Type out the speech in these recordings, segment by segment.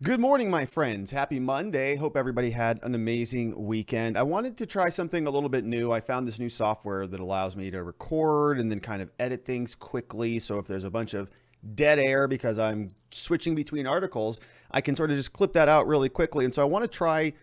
Good morning, my friends. Happy Monday. Hope everybody had an amazing weekend. I wanted to try something a little bit new. I found this new software that allows me to record and then kind of edit things quickly. So if there's a bunch of dead air because I'm switching between articles, I can sort of just clip that out really quickly. And so I want to try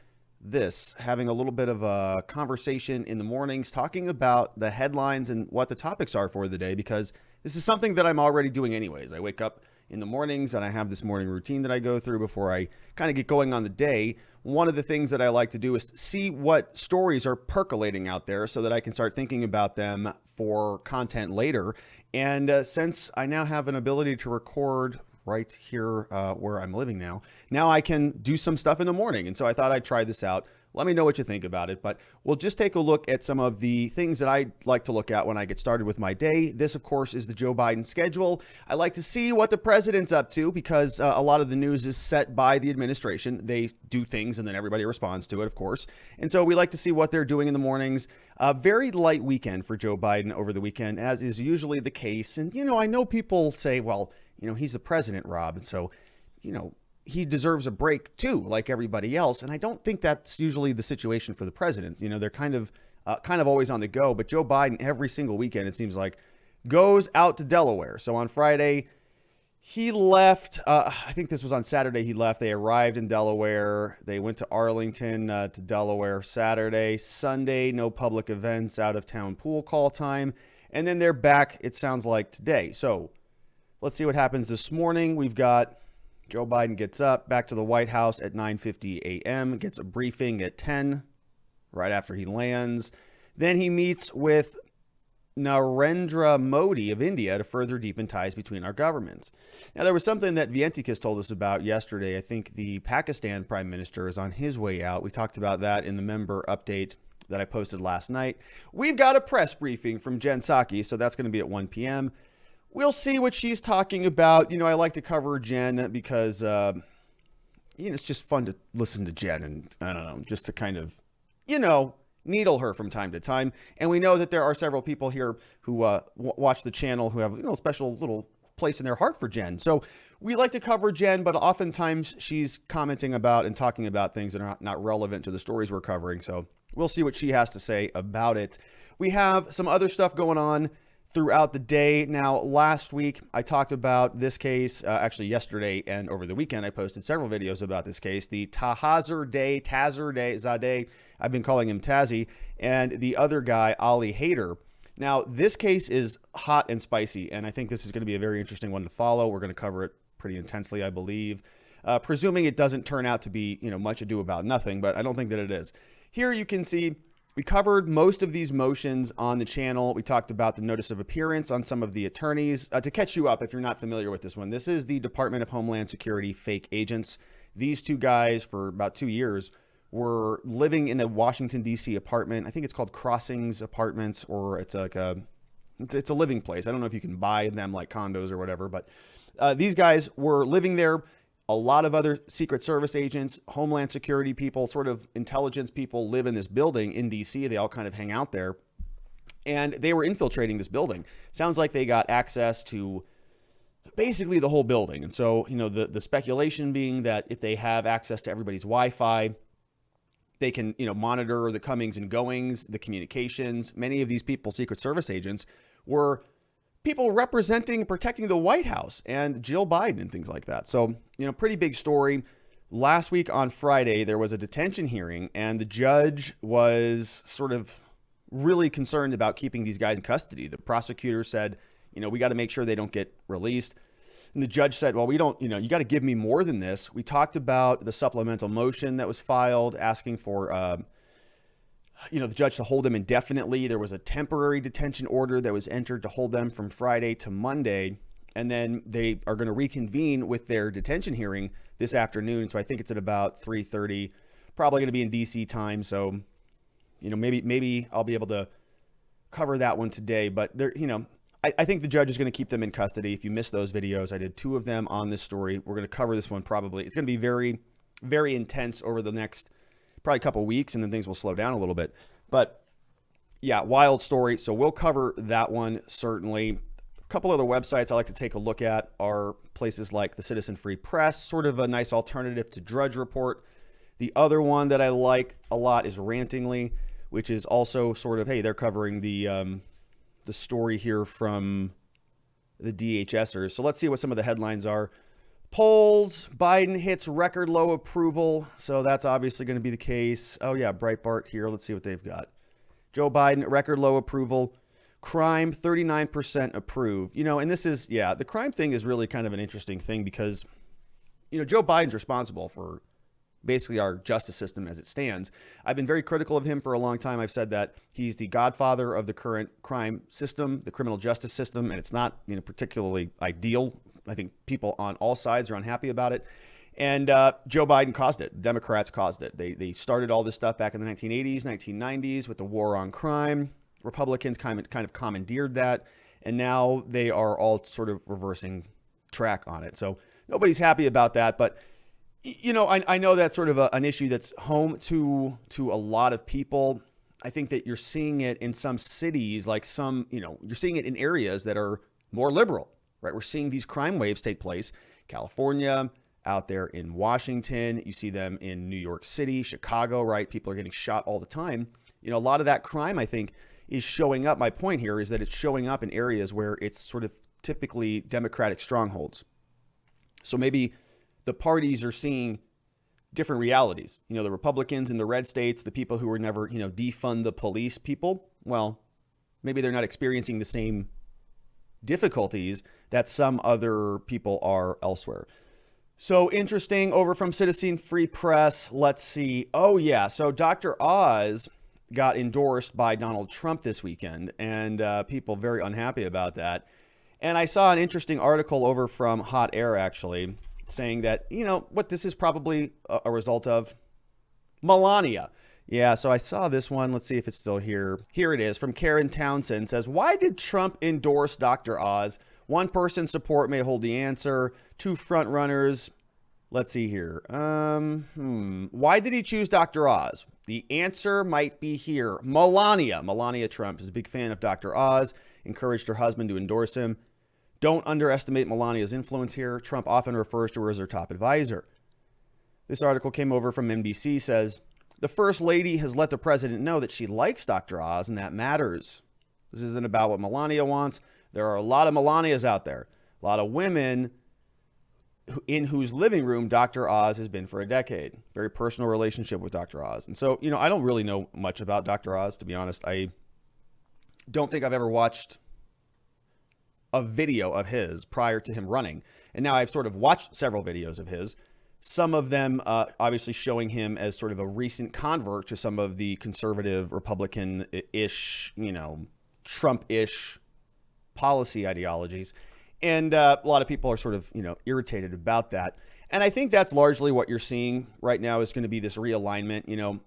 this, having a little bit of a conversation in the mornings, talking about the headlines and what the topics are for the day, because this is something that I'm already doing anyways. I wake up in the mornings and I have this morning routine that I go through before I kind of get going on the day. One of the things that I like to do is see what stories are percolating out there so that I can start thinking about them for content later. And since I now have an ability to record right here where I'm living now I can do some stuff in the morning. And so I thought I'd try this out. Let me know what you think about it, but we'll just take a look at some of the things that I like to look at when I get started with my day. This, of course, is the Joe Biden schedule. I like to see what the president's up to because a lot of the news is set by the administration. They do things and then everybody responds to it, of course. And so we like to see what they're doing in the mornings. A very light weekend for Joe Biden over the weekend, as is usually the case. And, I know people say, well, he's the president, Rob. And so, he deserves a break too, like everybody else. And I don't think that's usually the situation for the presidents. They're kind of always on the go. But Joe Biden, every single weekend, it seems like, goes out to Delaware. So on Friday, he left. I think this was on Saturday he left. They arrived in Delaware. They went to Arlington to Delaware Saturday. Sunday, no public events, out of town pool call time. And then they're back, it sounds like, today. So let's see what happens this morning. We've got Joe Biden gets up back to the White House at 9:50 a.m., gets a briefing at 10, right after he lands. Then he meets with Narendra Modi of India to further deepen ties between our governments. Now, there was something that Vientikis told us about yesterday. I think the Pakistan prime minister is on his way out. We talked about that in the member update that I posted last night. We've got a press briefing from Jen Psaki, so that's going to be at 1 p.m. We'll see what she's talking about. I like to cover Jen because, it's just fun to listen to Jen and, I don't know, just to kind of, needle her from time to time. And we know that there are several people here who watch the channel who have, a special little place in their heart for Jen. So we like to cover Jen, but oftentimes she's commenting about and talking about things that are not relevant to the stories we're covering. So we'll see what she has to say about it. We have some other stuff going on throughout the day. Now, last week, I talked about this case, actually yesterday and over the weekend, I posted several videos about this case, the Tazadeh, I've been calling him Tazzy, and the other guy, Ali Haider. Now, this case is hot and spicy, and I think this is going to be a very interesting one to follow. We're going to cover it pretty intensely, I believe, presuming it doesn't turn out to be, much ado about nothing, but I don't think that it is. Here you can see we covered most of these motions on the channel. We talked about the notice of appearance on some of the attorneys. To catch you up, if you're not familiar with this one, this is the Department of Homeland Security fake agents. These two guys, for about 2 years, were living in a Washington, D.C. apartment. I think it's called Crossings Apartments, or it's like it's a living place. I don't know if you can buy them like condos or whatever, but these guys were living there. A lot of other Secret Service agents, Homeland Security people, sort of intelligence people live in this building in DC. They all kind of hang out there. And they were infiltrating this building. Sounds like they got access to basically the whole building. And so, the speculation being that if they have access to everybody's Wi-Fi, they can, monitor the comings and goings, the communications. Many of these people, Secret Service agents, were people representing and protecting the White House and Jill Biden and things like that. So, pretty big story. Last week on Friday, there was a detention hearing and the judge was sort of really concerned about keeping these guys in custody. The prosecutor said, we got to make sure they don't get released. And the judge said, well, we don't, you got to give me more than this. We talked about the supplemental motion that was filed asking for, the judge to hold them indefinitely. There was a temporary detention order that was entered to hold them from Friday to Monday. And then they are going to reconvene with their detention hearing this afternoon. So I think it's at about 3:30, probably going to be in DC time. So, maybe I'll be able to cover that one today, but there, I think the judge is going to keep them in custody. If you missed those videos, I did 2 of them on this story. We're going to cover this one probably. It's going to be very, very intense over the next probably a couple of weeks, and then things will slow down a little bit. But yeah, wild story. So we'll cover that one certainly. couple other websites I like to take a look at are places like the Citizen Free Press, sort of a nice alternative to Drudge Report. The other one that I like a lot is Rantingly, which is also sort of, hey, they're covering the story here from the DHSers. So let's see what some of the headlines are. Polls, Biden hits record low approval. So that's obviously going to be the case. Oh yeah, Breitbart here. Let's see what they've got. Joe Biden, record low approval. Crime, 39% approve. And this is, the crime thing is really kind of an interesting thing because, Joe Biden's responsible for basically our justice system as it stands. I've been very critical of him for a long time. I've said that he's the godfather of the current crime system, the criminal justice system, and it's not, particularly ideal. I think people on all sides are unhappy about it. And Joe Biden caused it. Democrats caused it. They started all this stuff back in the 1980s, 1990s with the war on crime. Republicans kind of commandeered that. And now they are all sort of reversing track on it. So nobody's happy about that. But I know that's sort of an issue that's home to a lot of people. I think that you're seeing it in some cities, like you're seeing it in areas that are more liberal, right? We're seeing these crime waves take place. California, out there in Washington, you see them in New York City, Chicago, right? People are getting shot all the time. A lot of that crime, I think, is showing up. My point here is that it's showing up in areas where it's sort of typically Democratic strongholds. So maybe the parties are seeing different realities. The Republicans in the red states, the people who were never, defund the police people, well, maybe they're not experiencing the same difficulties that some other people are elsewhere. So interesting. Over from Citizen Free Press, let's see. Oh yeah, so Dr. Oz got endorsed by Donald Trump this weekend, and people very unhappy about that. And I saw an interesting article over from Hot Air, actually, saying that, what this is probably a result of Melania. Yeah, so I saw this one. Let's see if it's still here. Here it is from Karen Townsend. Says, why did Trump endorse Dr. Oz? One person's support may hold the answer. Two front runners. Let's see here. Why did he choose Dr. Oz? The answer might be here. Melania Trump is a big fan of Dr. Oz, encouraged her husband to endorse him. Don't underestimate Melania's influence here. Trump often refers to her as her top advisor. This article came over from NBC, says, the First Lady has let the president know that she likes Dr. Oz, and that matters. This isn't about what Melania wants. There are a lot of Melanias out there, a lot of women in whose living room Dr. Oz has been for a decade. Very personal relationship with Dr. Oz. And so, I don't really know much about Dr. Oz, to be honest. I don't think I've ever watched a video of his prior to him running. And now I've sort of watched several videos of his, some of them obviously showing him as sort of a recent convert to some of the conservative Republican-ish, Trump-ish policy ideologies. And a lot of people are sort of, irritated about that. And I think that's largely what you're seeing right now is going to be this realignment.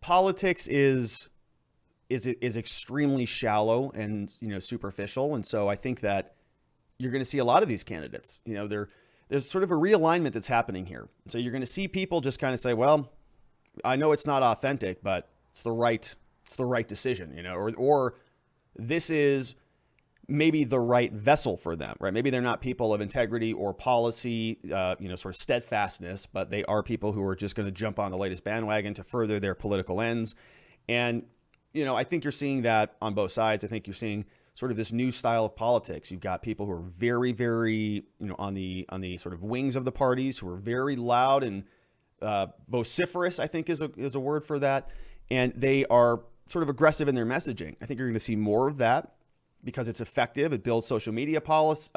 Politics is extremely shallow and, superficial. And so I think that you're going to see a lot of these candidates, there's sort of a realignment that's happening here. So you're going to see people just kind of say, well, I know it's not authentic, but it's the right decision, or this is maybe the right vessel for them, right? Maybe they're not people of integrity or policy, sort of steadfastness, but they are people who are just going to jump on the latest bandwagon to further their political ends. And, I think you're seeing that on both sides. I think you're seeing sort of this new style of politics. You've got people who are very, very, on the sort of wings of the parties, who are very loud and vociferous, I think is a word for that. And they are sort of aggressive in their messaging. I think you're going to see more of that because it's effective. It builds social media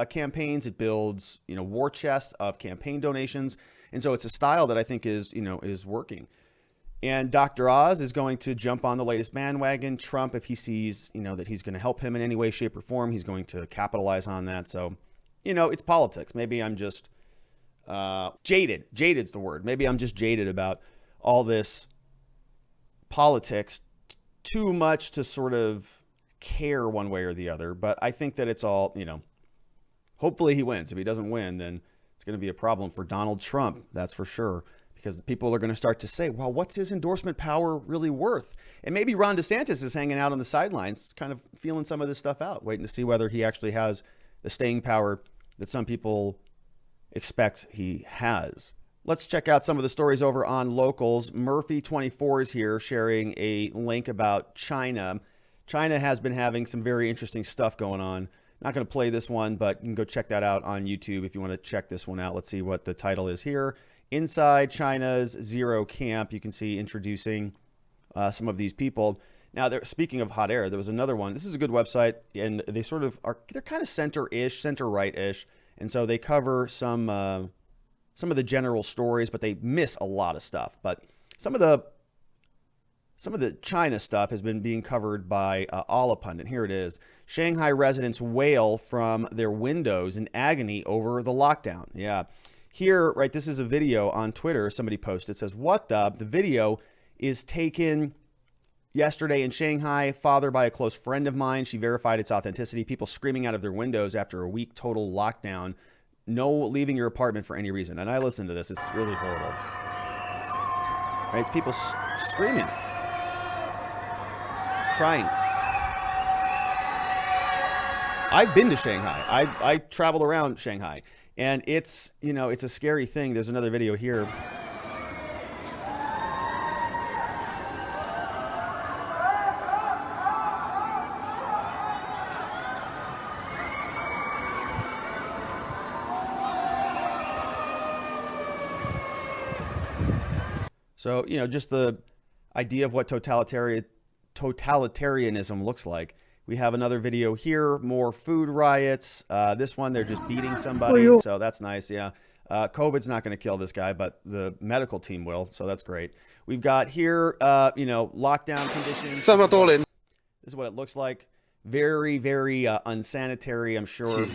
campaigns. It builds, war chest of campaign donations. And so it's a style that I think is working. And Dr. Oz is going to jump on the latest bandwagon. Trump, if he sees, that he's going to help him in any way, shape, or form, he's going to capitalize on that. So, it's politics. Maybe I'm just jaded. Jaded's the word. Maybe I'm just jaded about all this politics, too much to sort of care one way or the other. But I think that it's all, hopefully he wins. If he doesn't win, then it's going to be a problem for Donald Trump. That's for sure. because people are going to start to say, well, what's his endorsement power really worth? And maybe Ron DeSantis is hanging out on the sidelines, kind of feeling some of this stuff out, waiting to see whether he actually has the staying power that some people expect he has. Let's check out some of the stories over on Locals. Murphy24 is here sharing a link about China. China has been having some very interesting stuff going on. Not going to play this one, but you can go check that out on YouTube if you want to check this one out. Let's see what the title is here. Inside China's Zero Camp, you can see introducing some of these people. Now, speaking of hot air, there was another one. This is a good website, and they sort of are, they're kind of center-ish, center-right-ish, and so they cover some of the general stories, but they miss a lot of stuff. But some of the China stuff has been being covered by Pundit. Here it is. Shanghai residents wail from their windows in agony over the lockdown. Yeah. Here, right, this is a video on Twitter. Somebody posted. It says, what the? The video is taken yesterday in Shanghai, fathered by a close friend of mine. She verified its authenticity. People screaming out of their windows after a week total lockdown. No leaving your apartment for any reason. And I listened to this. It's really horrible. Right? It's people screaming. Crying. I've been to Shanghai. I traveled around Shanghai, and it's, you know, it's a scary thing. There's another video here. So, you know, just the idea of what totalitarianism looks like. We have another video here, more food riots. This one, they're just beating somebody, so that's nice, yeah. COVID's not going to kill this guy, but the medical team will, so that's great. We've got here, you know, lockdown conditions. This is what it looks like. Very, very unsanitary, I'm sure. But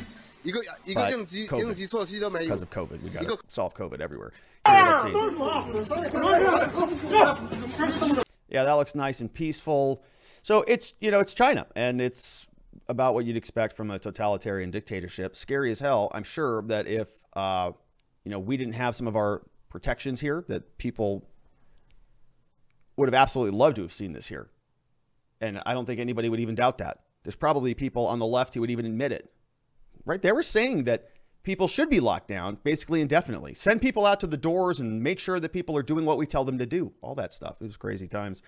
COVID, because of COVID, we got to solve COVID everywhere. Here, let's see. Yeah, that looks nice and peaceful. So it's, you know, it's China, and it's about what you'd expect from a totalitarian dictatorship. Scary as hell. I'm sure that if, you know, we didn't have some of our protections here, that people would have absolutely loved to have seen this here. And I don't think anybody would even doubt that. There's probably people on the left who would even admit it. Right? They were saying that people should be locked down basically indefinitely. Send people out to the doors and make sure that people are doing what we tell them to do. All that stuff. It was crazy times.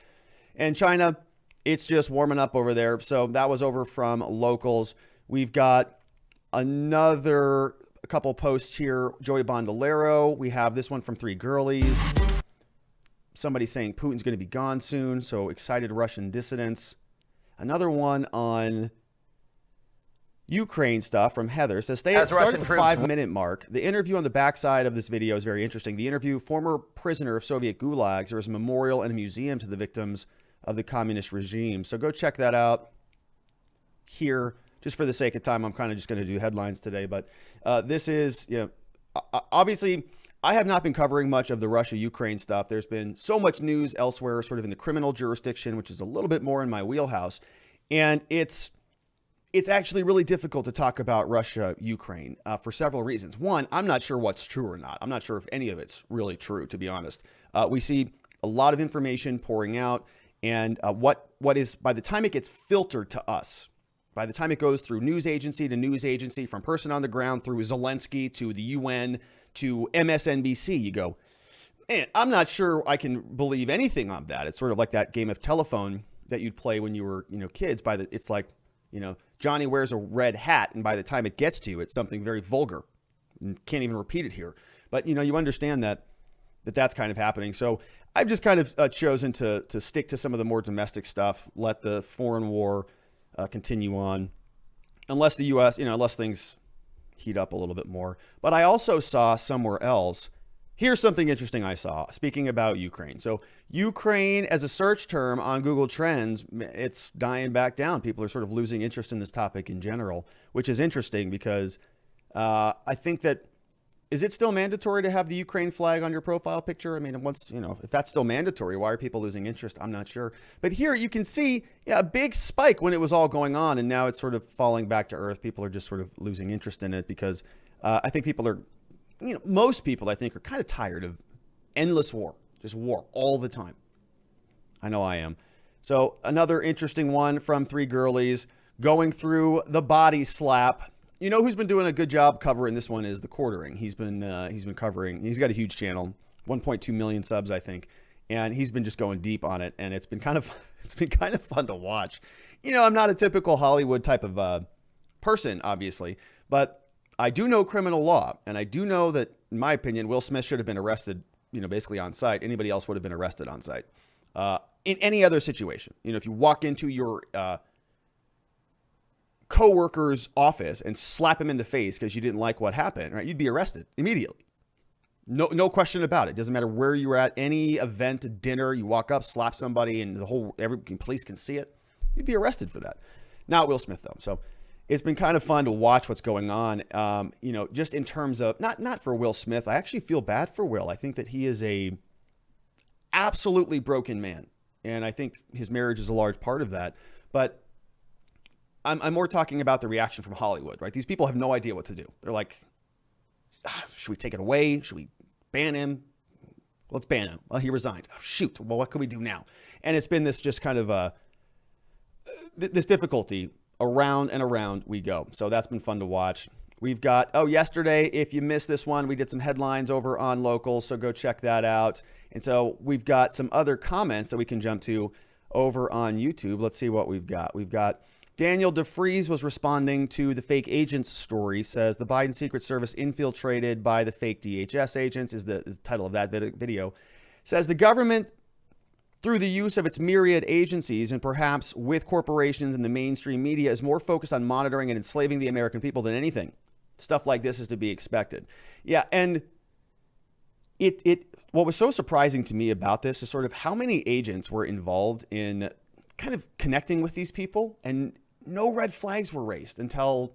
And China, it's just warming up over there. So that was over from Locals. We've got a couple posts here. Joey Bondolero. We have this one from Three Girlies. Somebody saying Putin's going to be gone soon. So excited Russian dissidents. Another one on Ukraine stuff from Heather. Says stay at the 5-minute mark. The interview on the backside of this video is very interesting. The interview, former prisoner of Soviet gulags. There was a memorial and a museum to the victims of the communist regime. So go check that out here. Just for the sake of time, I'm kind of just going to do headlines today. But this is, you know, obviously, I have not been covering much of the Russia-Ukraine stuff. There's been so much news elsewhere, sort of in the criminal jurisdiction, which is a little bit more in my wheelhouse. And it's actually really difficult to talk about Russia-Ukraine for several reasons. One, I'm not sure what's true or not. I'm not sure if any of it's really true, to be honest. We see a lot of information pouring out. And what is, by the time it gets filtered to us, by the time it goes through news agency to news agency, from person on the ground through Zelensky to the UN to MSNBC, you go, man, I'm not sure I can believe anything on that. It's sort of like that game of telephone that you'd play when you were, you know, kids. It's like, you know, Johnny wears a red hat, and by the time it gets to you, it's something very vulgar. And can't even repeat it here. But, you know, you understand that's kind of happening. So I've just kind of chosen to stick to some of the more domestic stuff, let the foreign war continue on, unless the U.S., you know, unless things heat up a little bit more. But I also saw somewhere else, here's something interesting I saw, speaking about Ukraine. So Ukraine as a search term on Google Trends, it's dying back down. People are sort of losing interest in this topic in general, which is interesting because I think that, is it still mandatory to have the Ukraine flag on your profile picture? I mean, once, you know, if that's still mandatory, why are people losing interest? I'm not sure. But here you can see, yeah, a big spike when it was all going on, and now it's sort of falling back to earth. People are just sort of losing interest in it because I think people are, you know, most people I think are kind of tired of endless war, just war all the time. I know I am. So another interesting one from Three Girlies, going through the body slap. You know who's been doing a good job covering this one is The Quartering. He's been covering. He's got a huge channel, 1.2 million subs, I think, and he's been just going deep on it. And it's been kind of fun to watch. You know, I'm not a typical Hollywood type of person, obviously, but I do know criminal law, and I do know that, in my opinion, Will Smith should have been arrested. You know, basically on site. Anybody else would have been arrested on site. In any other situation, you know, if you walk into your coworker's office and slap him in the face because you didn't like what happened, right? You'd be arrested immediately. No question about it. Doesn't matter where you're at, any event, dinner, you walk up, slap somebody, and every police can see it. You'd be arrested for that. Not Will Smith though. So it's been kind of fun to watch what's going on. You know, just in terms of not for Will Smith. I actually feel bad for Will. I think that he is a absolutely broken man, and I think his marriage is a large part of that. But I'm more talking about the reaction from Hollywood, right? These people have no idea what to do. They're like, should we take it away? Should we ban him? Let's ban him. Well, he resigned. Oh, shoot. Well, what can we do now? And it's been this just kind of this difficulty around and around we go. So that's been fun to watch. We've got, yesterday, if you missed this one, we did some headlines over on Local, so go check that out. And so we've got some other comments that we can jump to over on YouTube. Let's see what we've got. We've got Daniel DeFries was responding to the fake agents story, says the Biden Secret Service infiltrated by the fake DHS agents is the title of that video. Says the government, through the use of its myriad agencies and perhaps with corporations and the mainstream media, is more focused on monitoring and enslaving the American people than anything. Stuff like this is to be expected. Yeah, and what was so surprising to me about this is sort of how many agents were involved in kind of connecting with these people, and no red flags were raised until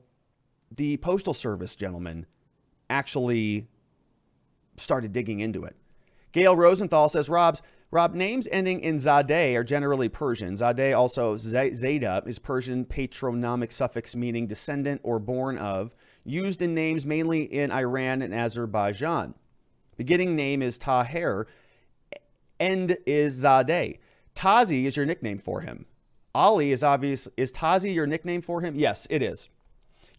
the Postal Service gentleman actually started digging into it. Gail Rosenthal says, Rob, names ending in Zadeh are generally Persian. Zadeh, also Zayda, is Persian patronymic suffix meaning descendant or born of, used in names mainly in Iran and Azerbaijan. Beginning name is Taher, end is Zadeh. Tazi is your nickname for him. Ali is obvious. Is Tazi your nickname for him? Yes, it is.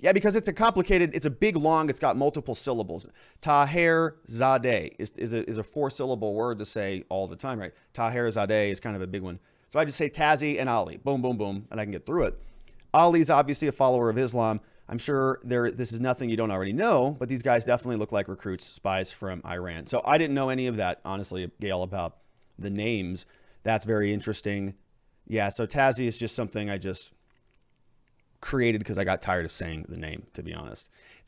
Yeah, because it's it's a big long, it's got multiple syllables. Taher Zadeh is a 4-syllable word to say all the time, right? Taher Zadeh is kind of a big one. So I just say Tazi and Ali, boom, boom, boom, and I can get through it. Ali's obviously a follower of Islam. I'm sure this is nothing you don't already know, but these guys definitely look like recruits, spies from Iran. So I didn't know any of that, honestly, Gail, about the names. That's very interesting. Yeah, so Tazi is just something I just created because I got tired of saying the name, to be honest. This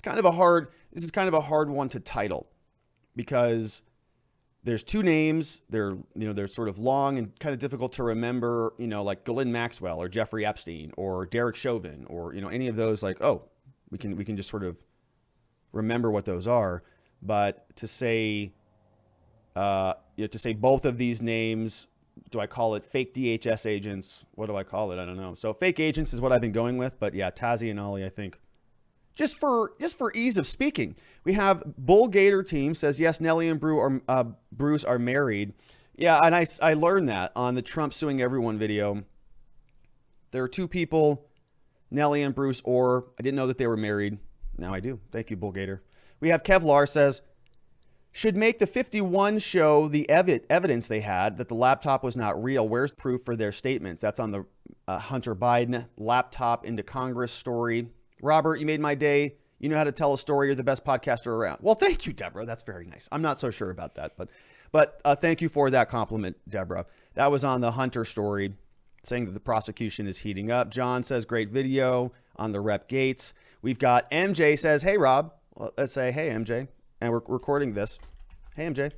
is kind of a hard one to title because there's two names. They're sort of long and kind of difficult to remember, like Ghislaine Maxwell or Jeffrey Epstein or Derek Chauvin or, any of those, like, we can just sort of remember what those are. But to say both of these names, do I call it fake DHS agents? What do I call it? I don't know. So fake agents is what I've been going with. But yeah, Tazi and Ali, I think, just for ease of speaking. We have Bull Gator Team says, yes, Nelly and Bruce are married. Yeah, and I learned that on the Trump suing everyone video. There are two people, Nelly and Bruce Orr. I didn't know that they were married. Now I do. Thank you, Bull Gator. We have Kevlar says, should make the 51 show the evidence they had that the laptop was not real. Where's proof for their statements? That's on the Hunter Biden laptop into Congress story. Robert, you made my day. You know how to tell a story. You're the best podcaster around. Well, thank you, Deborah. That's very nice. I'm not so sure about that, but thank you for that compliment, Deborah. That was on the Hunter story, saying that the prosecution is heating up. John says, great video on the Rep Gates. We've got MJ says, hey, Rob. Well, let's say, hey, MJ. And we're recording this. Hey, MJ.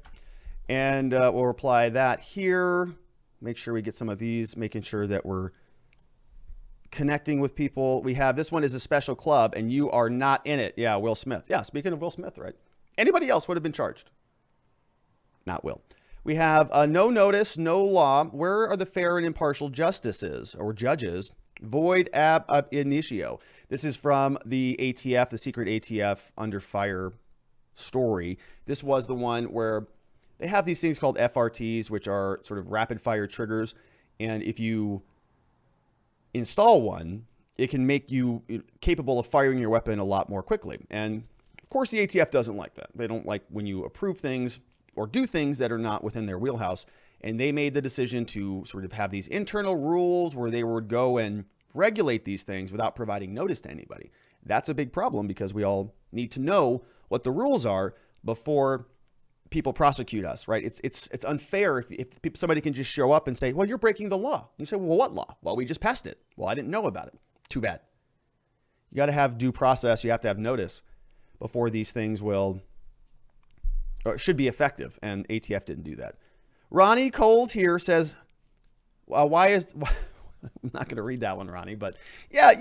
And we'll reply that here. Make sure we get some of these, making sure that we're connecting with people. We have, this one is a special club and you are not in it. Yeah, Will Smith. Yeah, speaking of Will Smith, right? Anybody else would have been charged. Not Will. We have no notice, no law. Where are the fair and impartial justices or judges? Void ab initio. This is from the ATF, the secret ATF under fire story. This was the one where they have these things called FRTs, which are sort of rapid fire triggers. And if you install one, it can make you capable of firing your weapon a lot more quickly. And of course, the ATF doesn't like that. They don't like when you approve things or do things that are not within their wheelhouse. And they made the decision to sort of have these internal rules where they would go and regulate these things without providing notice to anybody. That's a big problem because we all need to know what the rules are before people prosecute us, right? It's unfair if somebody can just show up and say, well, you're breaking the law. You say, well, what law? Well, we just passed it. Well, I didn't know about it. Too bad. You got to have due process. You have to have notice before these things will or should be effective. And ATF didn't do that. Ronnie Coles here says, I'm not going to read that one, Ronnie, but yeah,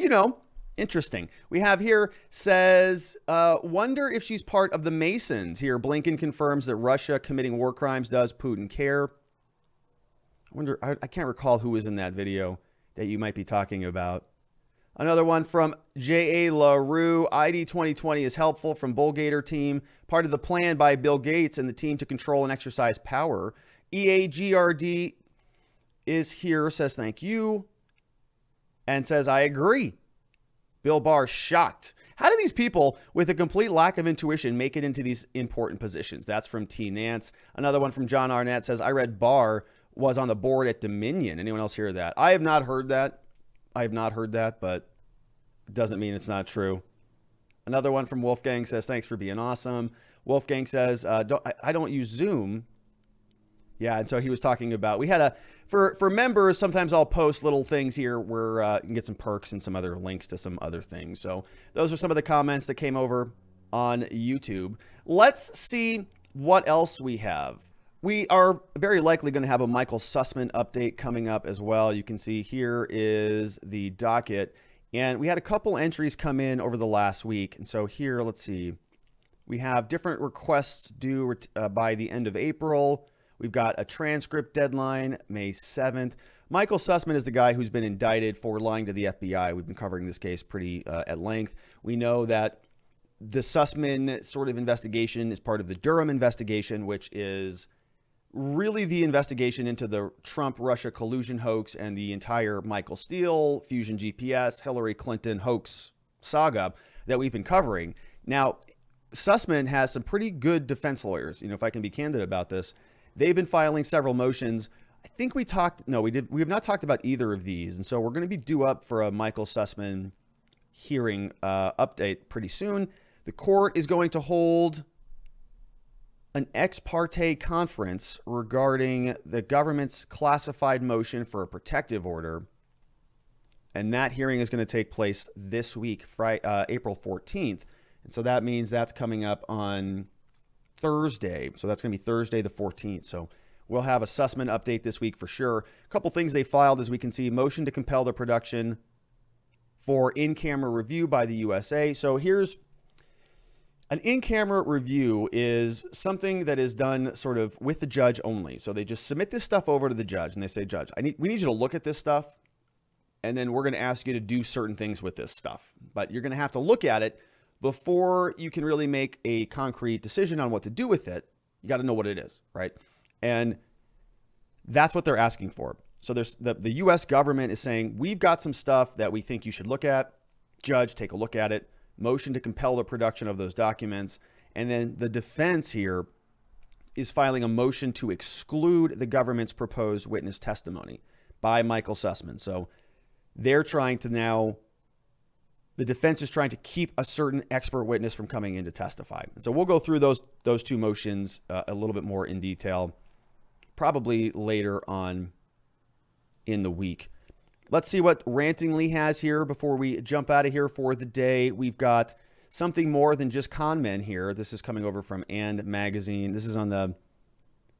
interesting. We have here says, wonder if she's part of the Masons. Here, Blinken confirms that Russia committing war crimes. Does Putin care? I wonder, I can't recall who was in that video that you might be talking about. Another one from J.A. LaRue. ID 2020 is helpful from Bullgator team. Part of the plan by Bill Gates and the team to control and exercise power. EAGRD is here, says thank you, and says I agree. Bill Barr shocked. How do these people with a complete lack of intuition make it into these important positions? That's from T. Nance. Another one from John Arnett says, I read Barr was on the board at Dominion. Anyone else hear that? I have not heard that. But it doesn't mean it's not true. Another one from Wolfgang says, thanks for being awesome. Wolfgang says, I don't use Zoom. Yeah, and so he was talking about, we had for members, sometimes I'll post little things here where you can get some perks and some other links to some other things. So those are some of the comments that came over on YouTube. Let's see what else we have. We are very likely going to have a Michael Sussman update coming up as well. You can see here is the docket. And we had a couple entries come in over the last week. And so here, let's see. We have different requests due by the end of April. We've got a transcript deadline, May 7th. Michael Sussman is the guy who's been indicted for lying to the FBI. We've been covering this case pretty at length. We know that the Sussman sort of investigation is part of the Durham investigation, which is really the investigation into the Trump-Russia collusion hoax and the entire Michael Steele, Fusion GPS, Hillary Clinton hoax saga that we've been covering. Now, Sussman has some pretty good defense lawyers. If I can be candid about this, they've been filing several motions. I think we have not talked about either of these. And so we're going to be due up for a Michael Sussman hearing update pretty soon. The court is going to hold an ex parte conference regarding the government's classified motion for a protective order. And that hearing is going to take place this week, April 14th. And so that means that's coming up on Thursday. So that's going to be Thursday the 14th. So we'll have a Sussman update this week for sure. A couple things they filed, as we can see, motion to compel the production for in-camera review by the USA. So here's an in-camera review is something that is done sort of with the judge only. So they just submit this stuff over to the judge and they say, Judge, we need you to look at this stuff. And then we're going to ask you to do certain things with this stuff. But you're going to have to look at it before you can really make a concrete decision on what to do with it. You got to know what it is, right? And that's what they're asking for. So there's the U.S. government is saying, we've got some stuff that we think you should look at. Judge, take a look at it. Motion to compel the production of those documents. And then the defense here is filing a motion to exclude the government's proposed witness testimony by Michael Sussman. So they're trying to now, the defense is trying to keep a certain expert witness from coming in to testify. So we'll go through those two motions a little bit more in detail, probably later on in the week. Let's see what Rantingly has here before we jump out of here for the day. We've got something more than just con men here. This is coming over from And Magazine. This is on the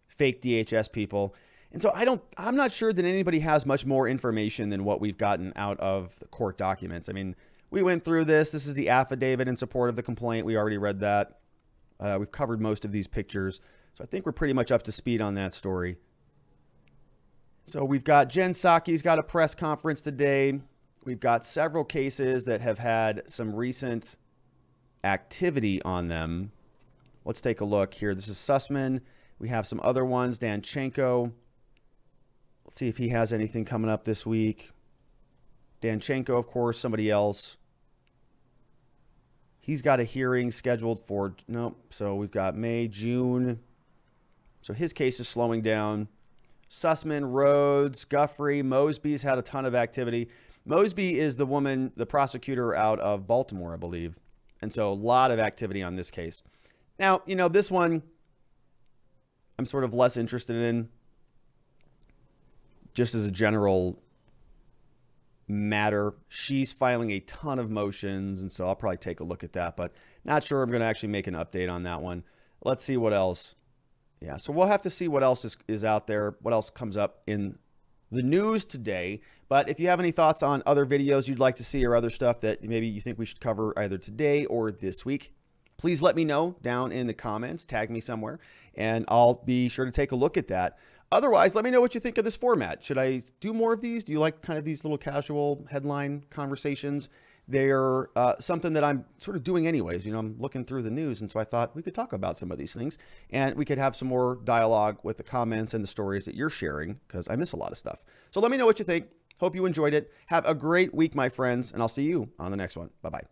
fake DHS people. And so I'm not sure that anybody has much more information than what we've gotten out of the court documents. I mean, we went through this. This is the affidavit in support of the complaint. We already read that. We've covered most of these pictures. So I think we're pretty much up to speed on that story. So we've got Jen Psaki's got a press conference today. We've got several cases that have had some recent activity on them. Let's take a look here. This is Sussman. We have some other ones. Danchenko. Let's see if he has anything coming up this week. Danchenko, of course, somebody else. He's got a hearing scheduled for, nope. So we've got May, June. So his case is slowing down. Sussman, Rhodes, Guffrey, Mosby's had a ton of activity. Mosby is the woman, the prosecutor out of Baltimore, I believe. And so a lot of activity on this case. Now, you know, this one I'm sort of less interested in, just as a general matter. She's filing a ton of motions, and so I'll probably take a look at that, but not sure I'm going to actually make an update on that one. Let's see what else. Yeah, so we'll have to see what else is out there, what else comes up in the news today. But if you have any thoughts on other videos you'd like to see or other stuff that maybe you think we should cover either today or this week, please let me know down in the comments, tag me somewhere, and I'll be sure to take a look at that. Otherwise, let me know what you think of this format. Should I do more of these? Do you like kind of these little casual headline conversations? They're something that I'm sort of doing anyways. You know, I'm looking through the news, and so I thought we could talk about some of these things, and we could have some more dialogue with the comments and the stories that you're sharing, because I miss a lot of stuff. So let me know what you think. Hope you enjoyed it. Have a great week, my friends, and I'll see you on the next one. Bye-bye.